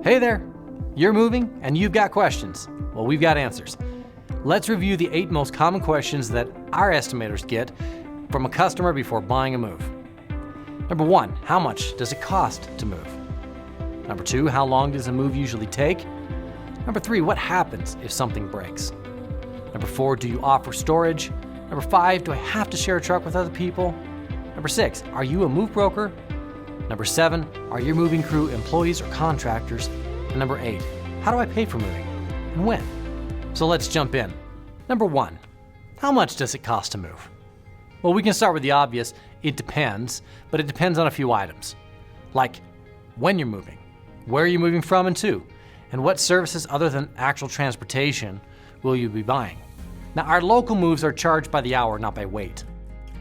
Hey there! You're moving and you've got questions. Well, we've got answers. Let's review the 8 most common questions that our estimators get from a customer before buying a move. Number 1, how much does it cost to move? Number 2, how long does a move usually take? Number 3, what happens if something breaks? Number 4, do you offer storage? Number 5, do I have to share a truck with other people? Number 6, are you a move broker? Number 7, are your moving crew employees or contractors? And number 8, how do I pay for moving and when? So let's jump in. Number 1, how much does it cost to move? Well, we can start with the obvious, it depends, but it depends on a few items. Like when you're moving, where you're moving from and to, and what services other than actual transportation will you be buying. Now, our local moves are charged by the hour, not by weight.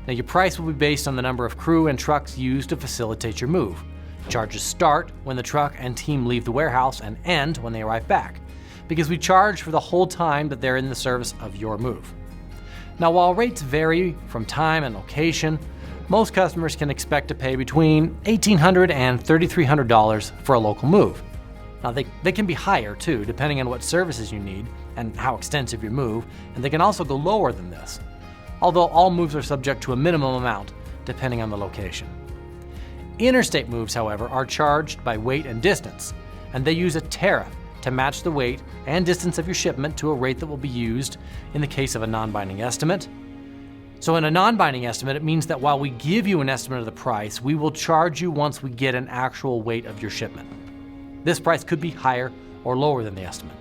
Now, your price will be based on the number of crew and trucks used to facilitate your move. Charges start when the truck and team leave the warehouse and end when they arrive back, because we charge for the whole time that they're in the service of your move. Now, while rates vary from time and location, most customers can expect to pay between $1,800 and $3,300 for a local move. Now, they can be higher too, depending on what services you need and how extensive your move, and they can also go lower than this, although all moves are subject to a minimum amount depending on the location. Interstate moves, however, are charged by weight and distance, and they use a tariff to match the weight and distance of your shipment to a rate that will be used in the case of a non-binding estimate. So in a non-binding estimate, it means that while we give you an estimate of the price, we will charge you once we get an actual weight of your shipment. This price could be higher or lower than the estimate.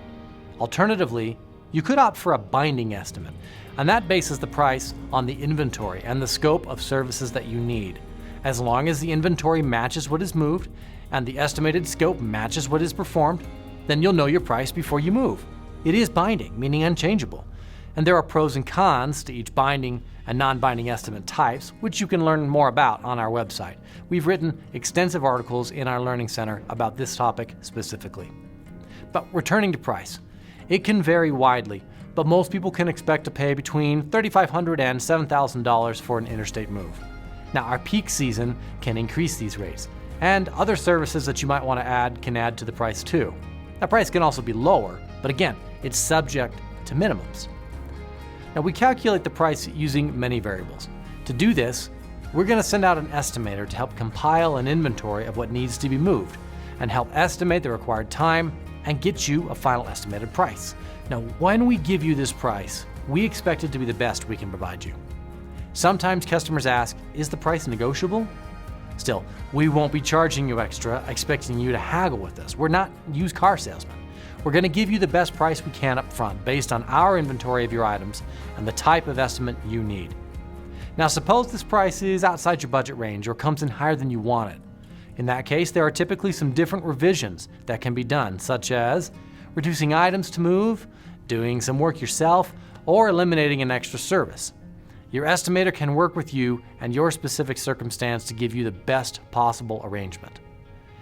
Alternatively, you could opt for a binding estimate, and that bases the price on the inventory and the scope of services that you need. As long as the inventory matches what is moved and the estimated scope matches what is performed, then you'll know your price before you move. It is binding, meaning unchangeable. And there are pros and cons to each binding and non-binding estimate types, which you can learn more about on our website. We've written extensive articles in our Learning Center about this topic specifically. But returning to price, it can vary widely, but most people can expect to pay between $3,500 and $7,000 for an interstate move. Now, our peak season can increase these rates, and other services that you might want to add can add to the price too. That price can also be lower, but again, it's subject to minimums. Now, we calculate the price using many variables. To do this, we're going to send out an estimator to help compile an inventory of what needs to be moved and help estimate the required time and get you a final estimated price. Now, when we give you this price, we expect it to be the best we can provide you. Sometimes customers ask, is the price negotiable? Still, we won't be charging you extra, expecting you to haggle with us. We're not used car salesmen. We're going to give you the best price we can up front based on our inventory of your items and the type of estimate you need. Now, suppose this price is outside your budget range or comes in higher than you wanted. In that case, there are typically some different revisions that can be done, such as reducing items to move, doing some work yourself, or eliminating an extra service. Your estimator can work with you and your specific circumstance to give you the best possible arrangement.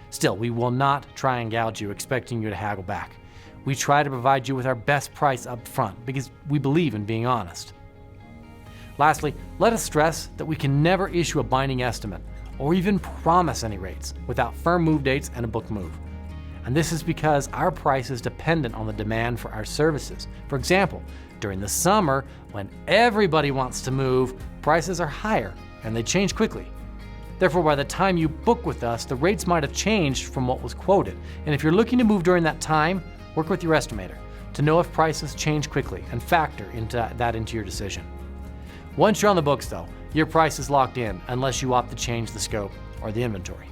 Still, we will not try and gouge you, expecting you to haggle back. We try to provide you with our best price up front because we believe in being honest. Lastly, let us stress that we can never issue a binding estimate or even promise any rates without firm move dates and a booked move. And this is because our price is dependent on the demand for our services. For example, during the summer, when everybody wants to move, prices are higher and they change quickly. Therefore, by the time you book with us, the rates might have changed from what was quoted. And if you're looking to move during that time, work with your estimator to know if prices change quickly and factor into your decision. Once you're on the books though, your price is locked in unless you opt to change the scope or the inventory.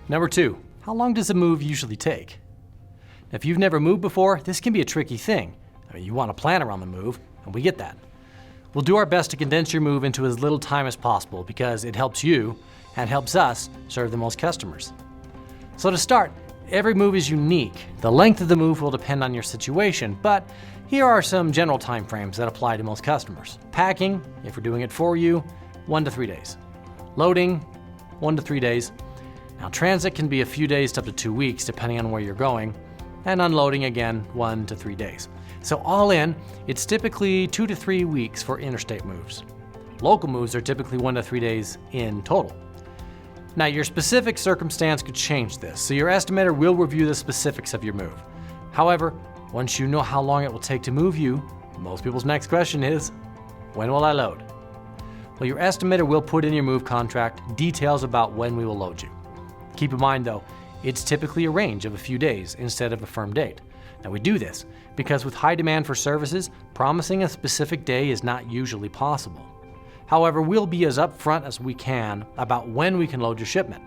Number 2, how long does a move usually take? Now, if you've never moved before, this can be a tricky thing. You want to plan around the move, and we get that. We'll do our best to condense your move into as little time as possible because it helps you and helps us serve the most customers. So to start, every move is unique. The length of the move will depend on your situation, but here are some general time frames that apply to most customers. Packing, if we're doing it for you, 1 to 3 days. Loading, 1 to 3 days. Now, transit can be a few days to up to 2 weeks, depending on where you're going, and unloading again, 1 to 3 days. So all in, it's typically 2 to 3 weeks for interstate moves. Local moves are typically 1 to 3 days in total. Now, your specific circumstance could change this, so your estimator will review the specifics of your move. However, once you know how long it will take to move you, most people's next question is, when will I load? Well, your estimator will put in your move contract details about when we will load you. Keep in mind though, it's typically a range of a few days instead of a firm date. Now we do this because with high demand for services, promising a specific day is not usually possible. However, we'll be as upfront as we can about when we can load your shipment.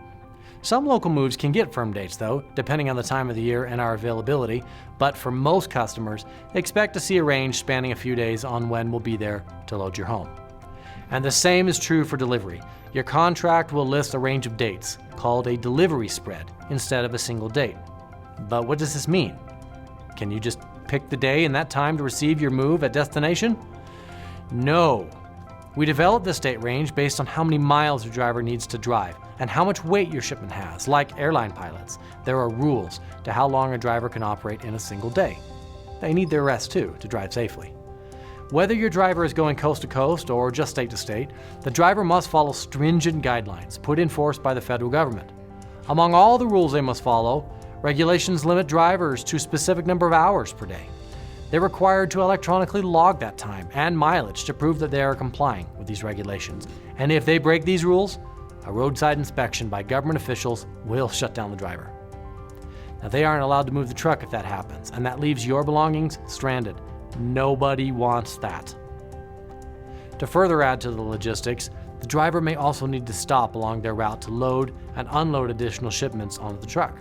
Some local moves can get firm dates though, depending on the time of the year and our availability, but for most customers, expect to see a range spanning a few days on when we'll be there to load your home. And the same is true for delivery. Your contract will list a range of dates, called a delivery spread, instead of a single date. But what does this mean? Can you just pick the day and that time to receive your move at destination? No. We develop this date range based on how many miles your driver needs to drive and how much weight your shipment has. Like airline pilots, there are rules to how long a driver can operate in a single day. They need their rest too to drive safely. Whether your driver is going coast to coast or just state to state, the driver must follow stringent guidelines put in force by the federal government. Among all the rules they must follow, regulations limit drivers to a specific number of hours per day. They're required to electronically log that time and mileage to prove that they are complying with these regulations. And if they break these rules, a roadside inspection by government officials will shut down the driver. Now, they aren't allowed to move the truck if that happens, and that leaves your belongings stranded. Nobody wants that. To further add to the logistics, the driver may also need to stop along their route to load and unload additional shipments onto the truck.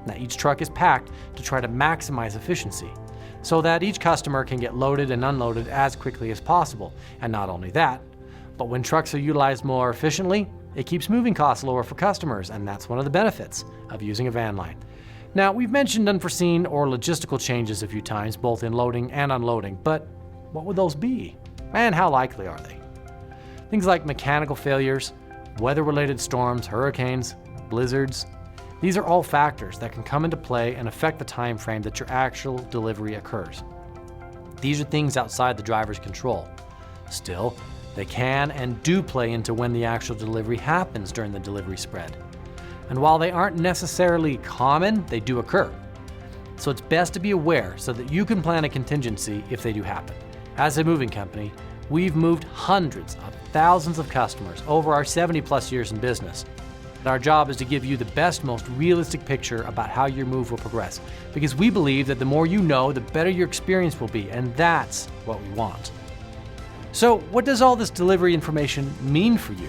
Now, each truck is packed to try to maximize efficiency, so that each customer can get loaded and unloaded as quickly as possible. And not only that, but when trucks are utilized more efficiently, it keeps moving costs lower for customers, and that's one of the benefits of using a van line. Now, we've mentioned unforeseen or logistical changes a few times, both in loading and unloading, but what would those be? And how likely are they? Things like mechanical failures, weather-related storms, hurricanes, blizzards. These are all factors that can come into play and affect the time frame that your actual delivery occurs. These are things outside the driver's control. Still, they can and do play into when the actual delivery happens during the delivery spread. And while they aren't necessarily common, they do occur. So it's best to be aware so that you can plan a contingency if they do happen. As a moving company, we've moved hundreds of thousands of customers over our 70+ years in business. And our job is to give you the best, most realistic picture about how your move will progress, because we believe that the more you know, the better your experience will be, and that's what we want. So what does all this delivery information mean for you?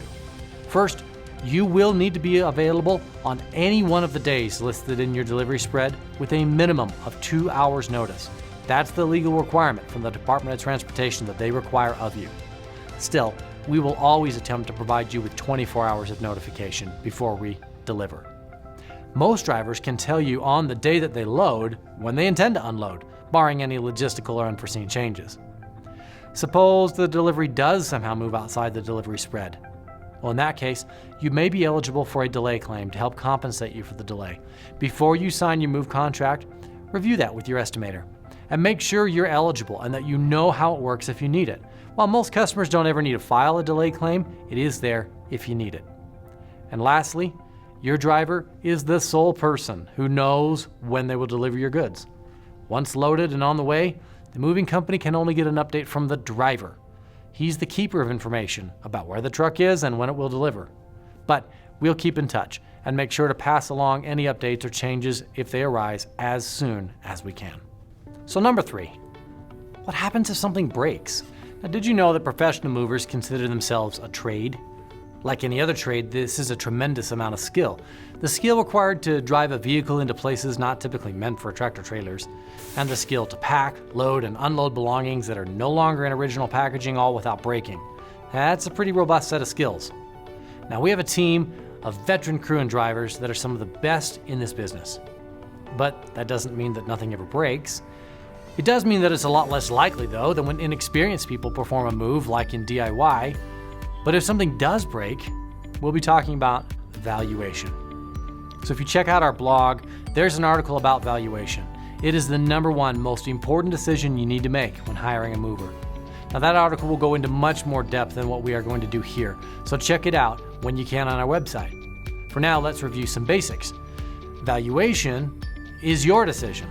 First, you will need to be available on any one of the days listed in your delivery spread with a minimum of 2 hours notice. That's the legal requirement from the Department of Transportation that they require of you. Still, we will always attempt to provide you with 24 hours of notification before we deliver. Most drivers can tell you on the day that they load when they intend to unload, barring any logistical or unforeseen changes. Suppose the delivery does somehow move outside the delivery spread. Well, in that case, you may be eligible for a delay claim to help compensate you for the delay. Before you sign your move contract, review that with your estimator and make sure you're eligible and that you know how it works if you need it. While most customers don't ever need to file a delay claim, it is there if you need it. And lastly, your driver is the sole person who knows when they will deliver your goods. Once loaded and on the way, the moving company can only get an update from the driver. He's the keeper of information about where the truck is and when it will deliver. But we'll keep in touch and make sure to pass along any updates or changes if they arise as soon as we can. So number 3, what happens if something breaks? Now, did you know that professional movers consider themselves a trade? Like any other trade, this is a tremendous amount of skill. The skill required to drive a vehicle into places not typically meant for tractor trailers, and the skill to pack, load, and unload belongings that are no longer in original packaging, all without breaking. That's a pretty robust set of skills. Now, we have a team of veteran crew and drivers that are some of the best in this business. But that doesn't mean that nothing ever breaks. It does mean that it's a lot less likely, though, than when inexperienced people perform a move like in DIY. But if something does break, we'll be talking about valuation. So if you check out our blog, there's an article about valuation. It is the #1 most important decision you need to make when hiring a mover. Now, that article will go into much more depth than what we are going to do here, so check it out when you can on our website. For now, let's review some basics. Valuation is your decision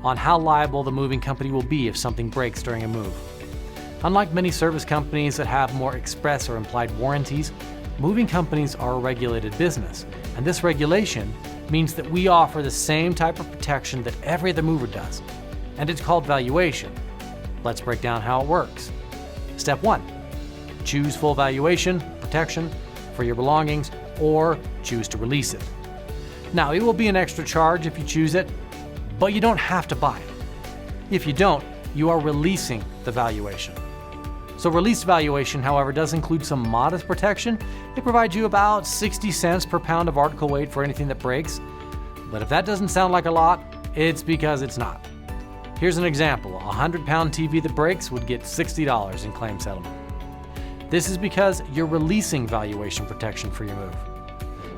on how liable the moving company will be if something breaks during a move. Unlike many service companies that have more express or implied warranties, moving companies are a regulated business, and this regulation means that we offer the same type of protection that every other mover does, and it's called valuation. Let's break down how it works. Step 1. Choose full valuation protection for your belongings or choose to release it. Now, it will be an extra charge if you choose it, but you don't have to buy it. If you don't, you are releasing the valuation. So released valuation, however, does include some modest protection. It provides you about 60 cents per pound of article weight for anything that breaks. But if that doesn't sound like a lot, it's because it's not. Here's an example. A 100-pound TV that breaks would get $60 in claim settlement. This is because you're releasing valuation protection for your move.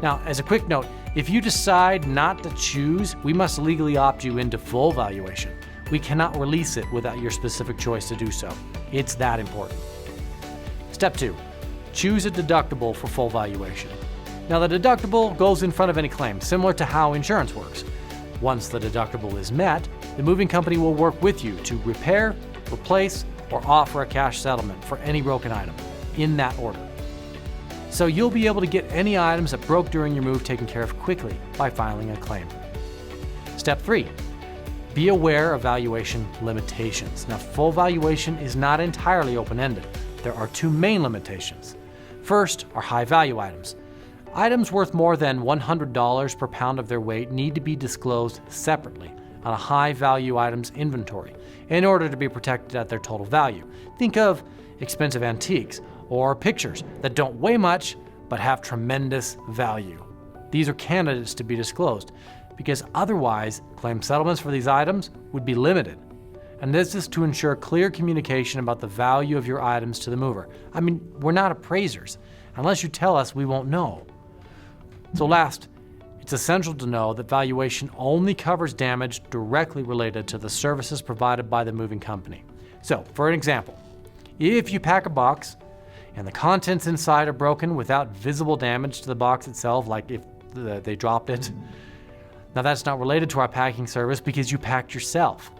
Now, as a quick note, if you decide not to choose, we must legally opt you into full valuation. We cannot release it without your specific choice to do so. It's that important. Step 2. Choose a deductible for full valuation. Now, the deductible goes in front of any claim, similar to how insurance works. Once the deductible is met, the moving company will work with you to repair, replace, or offer a cash settlement for any broken item, in that order. So you'll be able to get any items that broke during your move taken care of quickly by filing a claim. Step 3. Be aware of valuation limitations. Now, full valuation is not entirely open-ended. There are 2 main limitations. First are high-value items. Items worth more than $100 per pound of their weight need to be disclosed separately on a high-value items inventory in order to be protected at their total value. Think of expensive antiques or pictures that don't weigh much but have tremendous value. These are candidates to be disclosed because otherwise claim settlements for these items would be limited. And this is to ensure clear communication about the value of your items to the mover. I mean, we're not appraisers. Unless you tell us, we won't know. So last, it's essential to know that valuation only covers damage directly related to the services provided by the moving company. So, for an example, if you pack a box and the contents inside are broken without visible damage to the box itself, like if they dropped it, now that's not related to our packing service because you packed yourself.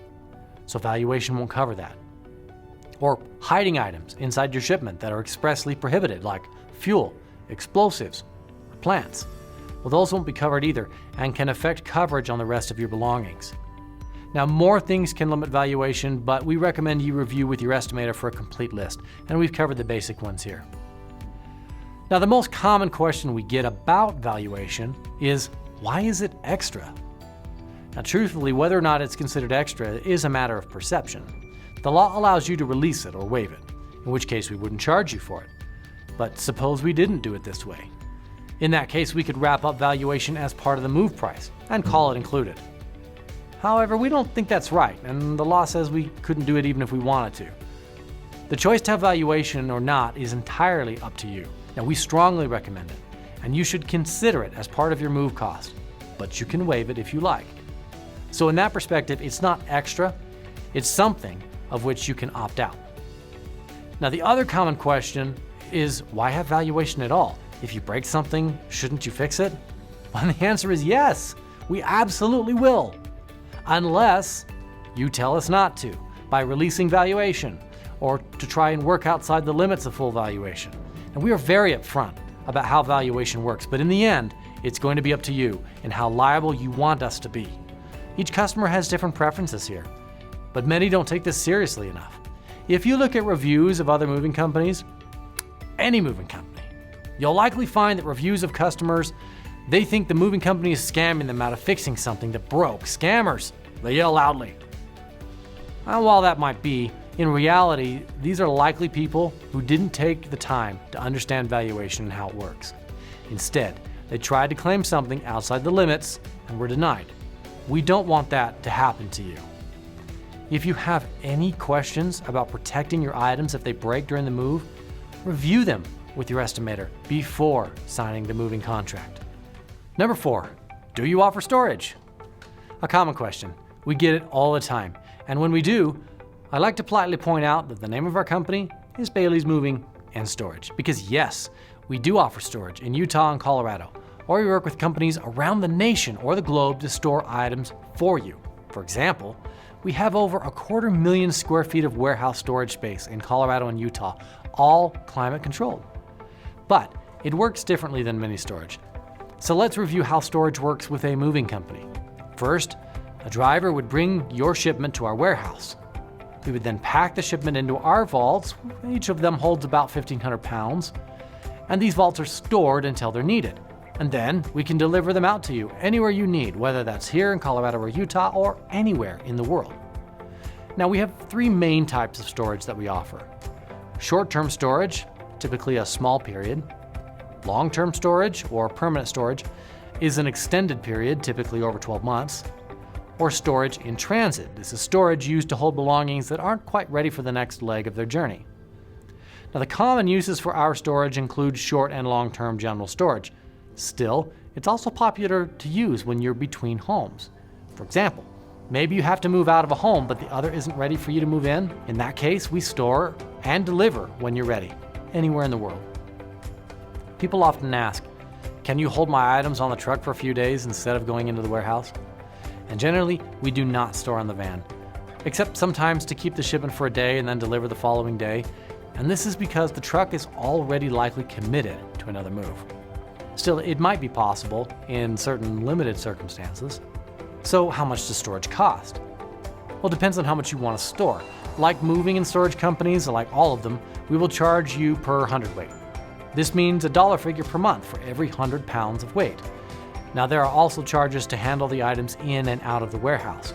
So valuation won't cover that. Or hiding items inside your shipment that are expressly prohibited, like fuel, explosives, or plants. Well, those won't be covered either and can affect coverage on the rest of your belongings. Now, more things can limit valuation, but we recommend you review with your estimator for a complete list, and we've covered the basic ones here. Now, the most common question we get about valuation is, why is it extra? Now, truthfully, whether or not it's considered extra is a matter of perception. The law allows you to release it or waive it, in which case we wouldn't charge you for it. But suppose we didn't do it this way. In that case, we could wrap up valuation as part of the move price and call it included. However, we don't think that's right, and the law says we couldn't do it even if we wanted to. The choice to have valuation or not is entirely up to you. Now, we strongly recommend it, and you should consider it as part of your move cost, but you can waive it if you like. So in that perspective, it's not extra, it's something of which you can opt out. Now, the other common question is, why have valuation at all? If you break something, shouldn't you fix it? Well, the answer is yes, we absolutely will. Unless you tell us not to, by releasing valuation, or to try and work outside the limits of full valuation. And we are very upfront about how valuation works, but in the end, it's going to be up to you and how liable you want us to be. Each customer has different preferences here, but many don't take this seriously enough. If you look at reviews of other moving companies, any moving company, you'll likely find that reviews of customers, they think the moving company is scamming them out of fixing something that broke. Scammers, they yell loudly. And while that might be, in reality, these are likely people who didn't take the time to understand valuation and how it works. Instead, they tried to claim something outside the limits and were denied. We don't want that to happen to you. If you have any questions about protecting your items if they break during the move, review them with your estimator before signing the moving contract. Number 4, do you offer storage? A common question. We get it all the time. And when we do, I like to politely point out that the name of our company is Bailey's Moving and Storage. Because yes, we do offer storage in Utah and Colorado. or we work with companies around the nation or the globe to store items for you. For example, we have over 250,000 square feet of warehouse storage space in Colorado and Utah, all climate controlled. But it works differently than mini storage. So let's review how storage works with a moving company. First, a driver would bring your shipment to our warehouse. We would then pack the shipment into our vaults. Each of them holds about 1,500 pounds. And these vaults are stored until they're needed. And then we can deliver them out to you anywhere you need, whether that's here in Colorado or Utah or anywhere in the world. Now we have 3 main types of storage that we offer. Short-term storage, typically a small period. Long-term storage or permanent storage is an extended period, typically over 12 months. Or storage in transit. This is storage used to hold belongings that aren't quite ready for the next leg of their journey. Now the common uses for our storage include short and long-term general storage. Still, it's also popular to use when you're between homes. For example, maybe you have to move out of a home, but the other isn't ready for you to move in. In that case, we store and deliver when you're ready, anywhere in the world. People often ask, can you hold my items on the truck for a few days instead of going into the warehouse? And generally, we do not store on the van, except sometimes to keep the shipment for a day and then deliver the following day. And this is because the truck is already likely committed to another move. Still, it might be possible in certain limited circumstances. So how much does storage cost? Well, it depends on how much you want to store. Like moving and storage companies, like all of them, we will charge you per hundredweight. This means a dollar figure per month for every 100 pounds of weight. Now there are also charges to handle the items in and out of the warehouse.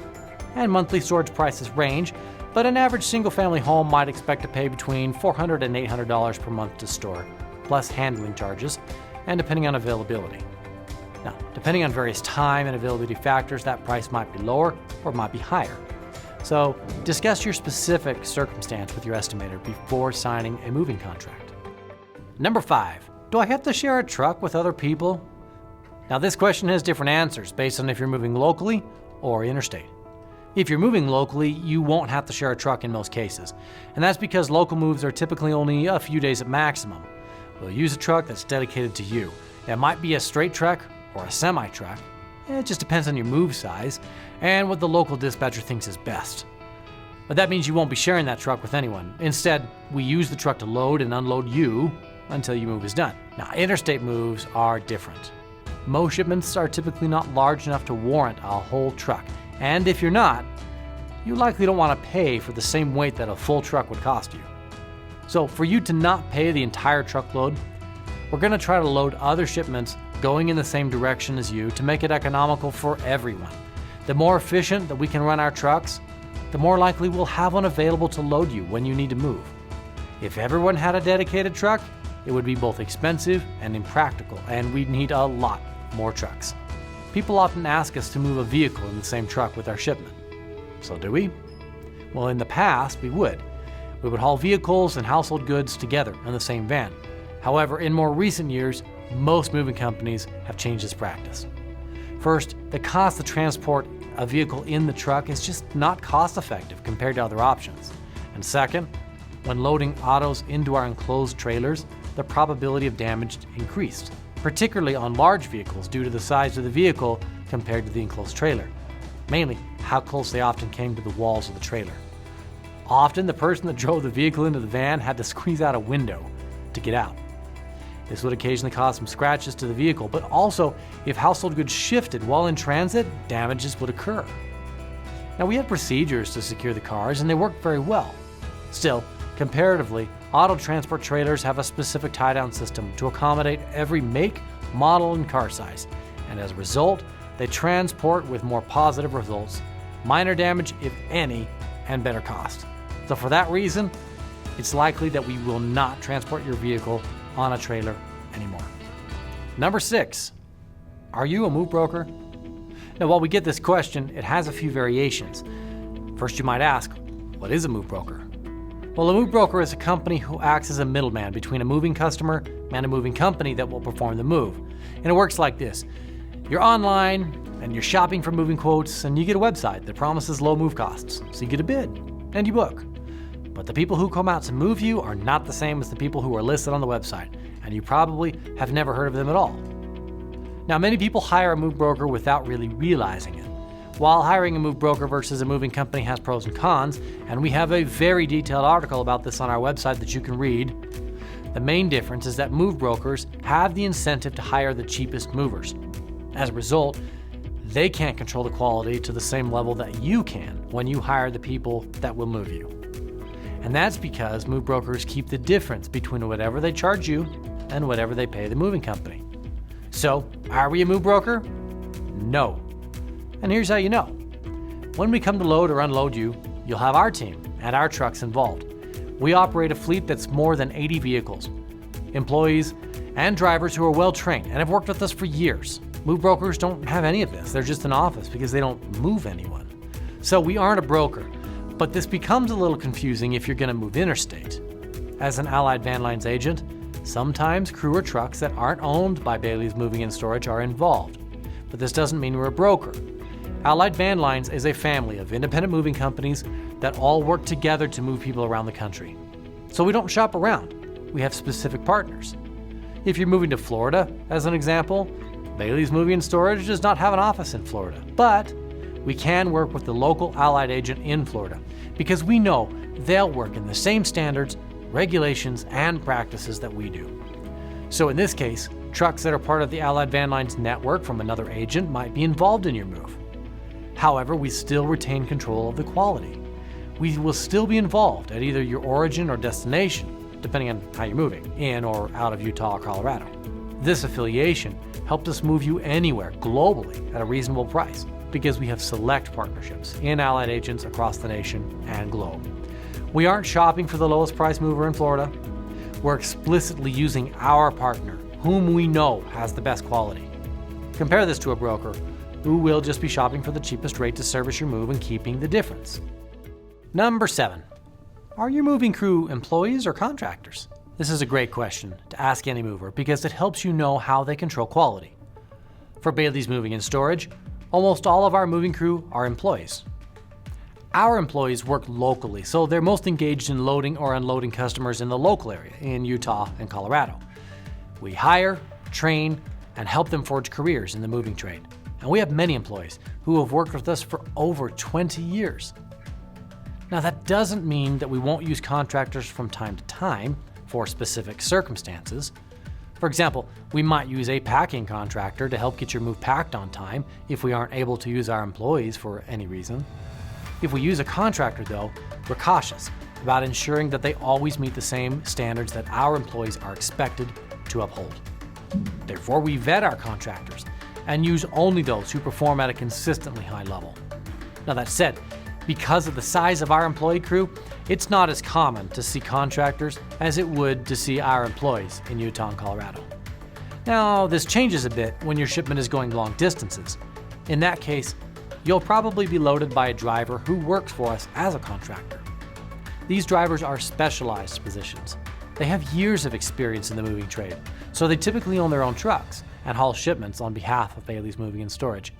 And monthly storage prices range, but an average single-family home might expect to pay between $400 and $800 per month to store, plus handling charges, and depending on availability. Now, depending on various time and availability factors, that price might be lower or might be higher. So discuss your specific circumstance with your estimator before signing a moving contract. Number 5, do I have to share a truck with other people? Now this question has different answers based on if you're moving locally or interstate. If you're moving locally, you won't have to share a truck in most cases. And that's because local moves are typically only a few days at maximum. We'll use a truck that's dedicated to you. It might be a straight truck or a semi-truck. It just depends on your move size and what the local dispatcher thinks is best. But that means you won't be sharing that truck with anyone. Instead, we use the truck to load and unload you until your move is done. Now, interstate moves are different. Most shipments are typically not large enough to warrant a whole truck. And if you're not, you likely don't want to pay for the same weight that a full truck would cost you. So for you to not pay the entire truckload, we're going to try to load other shipments going in the same direction as you to make it economical for everyone. The more efficient that we can run our trucks, the more likely we'll have one available to load you when you need to move. If everyone had a dedicated truck, it would be both expensive and impractical, and we'd need a lot more trucks. People often ask us to move a vehicle in the same truck with our shipment. So do we? Well, in the past, we would. We would haul vehicles and household goods together in the same van. However, in more recent years, most moving companies have changed this practice. First, the cost to transport a vehicle in the truck is just not cost effective compared to other options. And second, when loading autos into our enclosed trailers, the probability of damage increased, particularly on large vehicles due to the size of the vehicle compared to the enclosed trailer, mainly how close they often came to the walls of the trailer. Often, the person that drove the vehicle into the van had to squeeze out a window to get out. This would occasionally cause some scratches to the vehicle, but also, if household goods shifted while in transit, damages would occur. Now, we had procedures to secure the cars, and they worked very well. Still, comparatively, auto transport trailers have a specific tie-down system to accommodate every make, model, and car size, and as a result, they transport with more positive results, minor damage, if any, and better cost. So for that reason, it's likely that we will not transport your vehicle on a trailer anymore. Number 6, are you a move broker? Now, while we get this question, it has a few variations. First, you might ask, what is a move broker? Well, a move broker is a company who acts as a middleman between a moving customer and a moving company that will perform the move. And it works like this. You're online and you're shopping for moving quotes, and you get a website that promises low move costs. So you get a bid and you book. But the people who come out to move you are not the same as the people who are listed on the website, and you probably have never heard of them at all. Now, many people hire a move broker without really realizing it. While hiring a move broker versus a moving company has pros and cons, and we have a very detailed article about this on our website that you can read, the main difference is that move brokers have the incentive to hire the cheapest movers. As a result, they can't control the quality to the same level that you can when you hire the people that will move you. And that's because move brokers keep the difference between whatever they charge you and whatever they pay the moving company. So, are we a move broker? No. And here's how you know. When we come to load or unload you, you'll have our team and our trucks involved. We operate a fleet that's more than 80 vehicles, employees, and drivers who are well trained and have worked with us for years. Move brokers don't have any of this. They're just an office because they don't move anyone. So we aren't a broker, but this becomes a little confusing if you're going to move interstate. As an Allied Van Lines agent, sometimes crew or trucks that aren't owned by Bailey's Moving and Storage are involved, but this doesn't mean we're a broker. Allied Van Lines is a family of independent moving companies that all work together to move people around the country. So we don't shop around. We have specific partners. If you're moving to Florida, as an example, Bailey's Moving and Storage does not have an office in Florida, but we can work with the local Allied agent in Florida because we know they'll work in the same standards, regulations, and practices that we do. So in this case, trucks that are part of the Allied Van Lines network from another agent might be involved in your move. However, we still retain control of the quality. We will still be involved at either your origin or destination, depending on how you're moving, in or out of Utah or Colorado. This affiliation helped us move you anywhere globally at a reasonable price because we have select partnerships in Allied agents across the nation and globe. We aren't shopping for the lowest price mover in Florida. We're explicitly using our partner, whom we know has the best quality. Compare this to a broker who will just be shopping for the cheapest rate to service your move and keeping the difference. Number 7. Are your moving crew employees or contractors? This is a great question to ask any mover because it helps you know how they control quality. For Bailey's Moving and Storage, almost all of our moving crew are employees. Our employees work locally, so they're most engaged in loading or unloading customers in the local area in Utah and Colorado. We hire, train, and help them forge careers in the moving trade. And we have many employees who have worked with us for over 20 years. Now, that doesn't mean that we won't use contractors from time to time for specific circumstances. For example, we might use a packing contractor to help get your move packed on time if we aren't able to use our employees for any reason. If we use a contractor, though, we're cautious about ensuring that they always meet the same standards that our employees are expected to uphold. Therefore, we vet our contractors and use only those who perform at a consistently high level. Now, that said, because of the size of our employee crew, it's not as common to see contractors as it would to see our employees in Utah and Colorado. Now, this changes a bit when your shipment is going long distances. In that case, you'll probably be loaded by a driver who works for us as a contractor. These drivers are specialized positions. They have years of experience in the moving trade, so they typically own their own trucks and haul shipments on behalf of Bailey's Moving and Storage.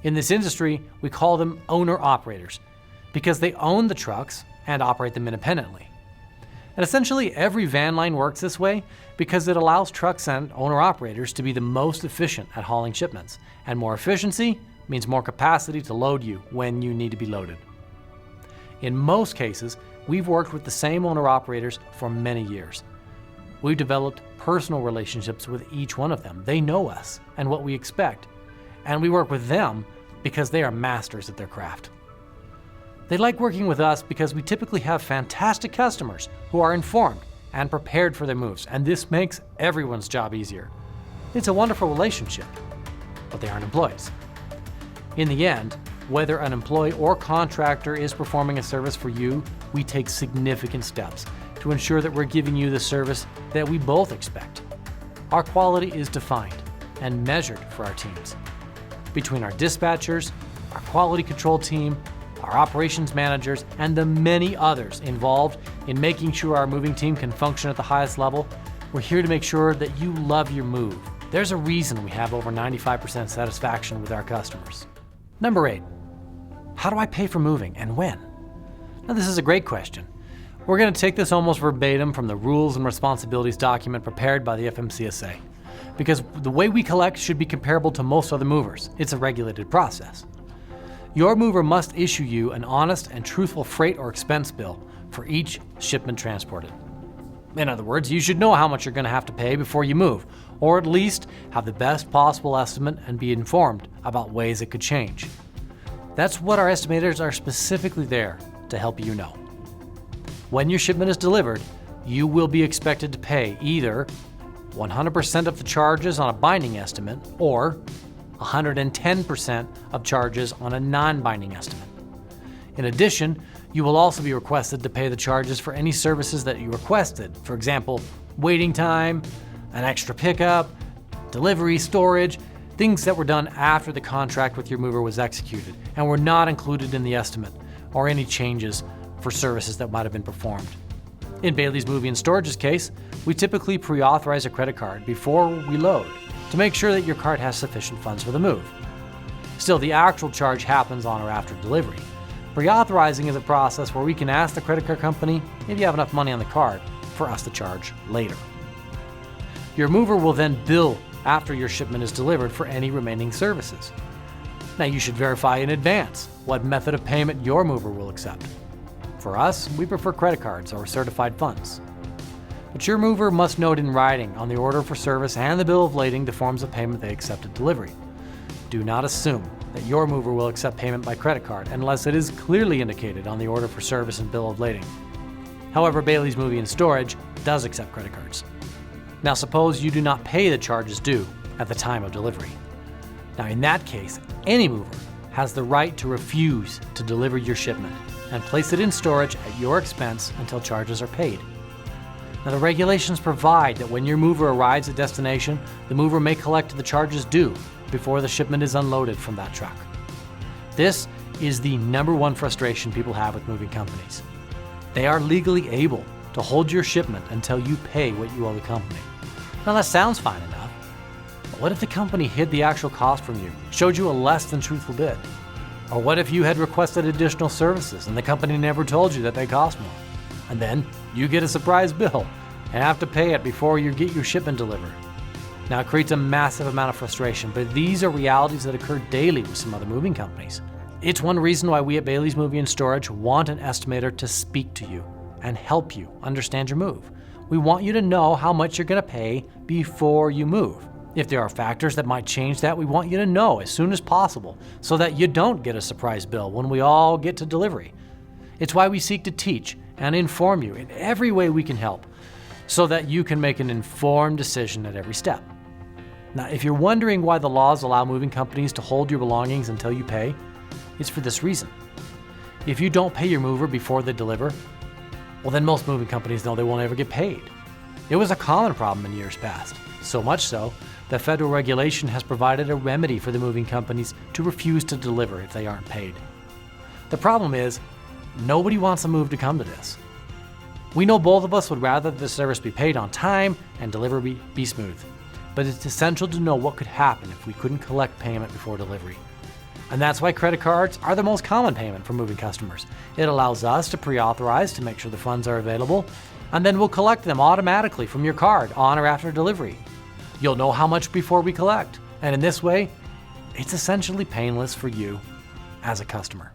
In this industry, we call them owner-operators because they own the trucks and operate them independently. And essentially, every van line works this way because it allows trucks and owner-operators to be the most efficient at hauling shipments, and more efficiency means more capacity to load you when you need to be loaded. In most cases, we've worked with the same owner-operators for many years. We've developed personal relationships with each one of them. They know us and what we expect, and we work with them because they are masters at their craft. They like working with us because we typically have fantastic customers who are informed and prepared for their moves, and this makes everyone's job easier. It's a wonderful relationship, but they aren't employees. In the end, whether an employee or contractor is performing a service for you, we take significant steps to ensure that we're giving you the service that we both expect. Our quality is defined and measured for our teams. Between our dispatchers, our quality control team, our operations managers, and the many others involved in making sure our moving team can function at the highest level, we're here to make sure that you love your move. There's a reason we have over 95% satisfaction with our customers. Number 8, how do I pay for moving and when? Now, this is a great question. We're going to take this almost verbatim from the Rules and Responsibilities document prepared by the FMCSA. because the way we collect should be comparable to most other movers. It's a regulated process. Your mover must issue you an honest and truthful freight or expense bill for each shipment transported. In other words, you should know how much you're going to have to pay before you move, or at least have the best possible estimate and be informed about ways it could change. That's what our estimators are specifically there to help you know. When your shipment is delivered, you will be expected to pay either 100% of the charges on a binding estimate or 110% of charges on a non-binding estimate. In addition, you will also be requested to pay the charges for any services that you requested. For example, waiting time, an extra pickup, delivery, storage, things that were done after the contract with your mover was executed and were not included in the estimate, or any changes for services that might have been performed. In Bailey's Moving and Storage's case, we typically pre-authorize a credit card before we load to make sure that your card has sufficient funds for the move. Still, the actual charge happens on or after delivery. Pre-authorizing is a process where we can ask the credit card company if you have enough money on the card for us to charge later. Your mover will then bill after your shipment is delivered for any remaining services. Now, you should verify in advance what method of payment your mover will accept. For us, we prefer credit cards or certified funds. But your mover must note in writing on the order for service and the bill of lading the forms of payment they accept at delivery. Do not assume that your mover will accept payment by credit card unless it is clearly indicated on the order for service and bill of lading. However, Bailey's Moving and Storage does accept credit cards. Now, suppose you do not pay the charges due at the time of delivery. Now, in that case, any mover has the right to refuse to deliver your shipment and place it in storage at your expense until charges are paid. Now, the regulations provide that when your mover arrives at destination, the mover may collect the charges due before the shipment is unloaded from that truck. This is the number one frustration people have with moving companies. They are legally able to hold your shipment until you pay what you owe the company. Now, that sounds fine enough, but what if the company hid the actual cost from you, showed you a less than truthful bid? Or what if you had requested additional services and the company never told you that they cost more? And then you get a surprise bill and have to pay it before you get your shipment delivered. Now, it creates a massive amount of frustration, but these are realities that occur daily with some other moving companies. It's one reason why we at Bailey's Moving and Storage want an estimator to speak to you and help you understand your move. We want you to know how much you're going to pay before you move. If there are factors that might change that, we want you to know as soon as possible so that you don't get a surprise bill when we all get to delivery. It's why we seek to teach and inform you in every way we can help so that you can make an informed decision at every step. Now, if you're wondering why the laws allow moving companies to hold your belongings until you pay, it's for this reason. If you don't pay your mover before they deliver, well, then most moving companies know they won't ever get paid. It was a common problem in years past, so much so that federal regulation has provided a remedy for the moving companies to refuse to deliver if they aren't paid. The problem is, nobody wants a move to come to this. We know both of us would rather the service be paid on time and delivery be smooth. But it's essential to know what could happen if we couldn't collect payment before delivery. And that's why credit cards are the most common payment for moving customers. It allows us to pre-authorize to make sure the funds are available, and then we'll collect them automatically from your card on or after delivery. You'll know how much before we collect, and in this way, it's essentially painless for you as a customer.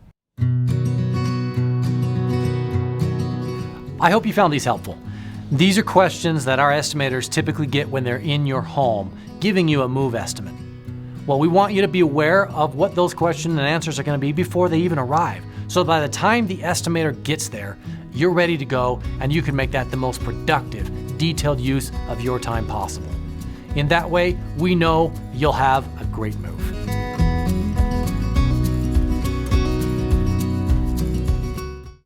I hope you found these helpful. These are questions that our estimators typically get when they're in your home, giving you a move estimate. Well, we want you to be aware of what those questions and answers are going to be before they even arrive. So by the time the estimator gets there, you're ready to go and you can make that the most productive, detailed use of your time possible. In that way, we know you'll have a great move.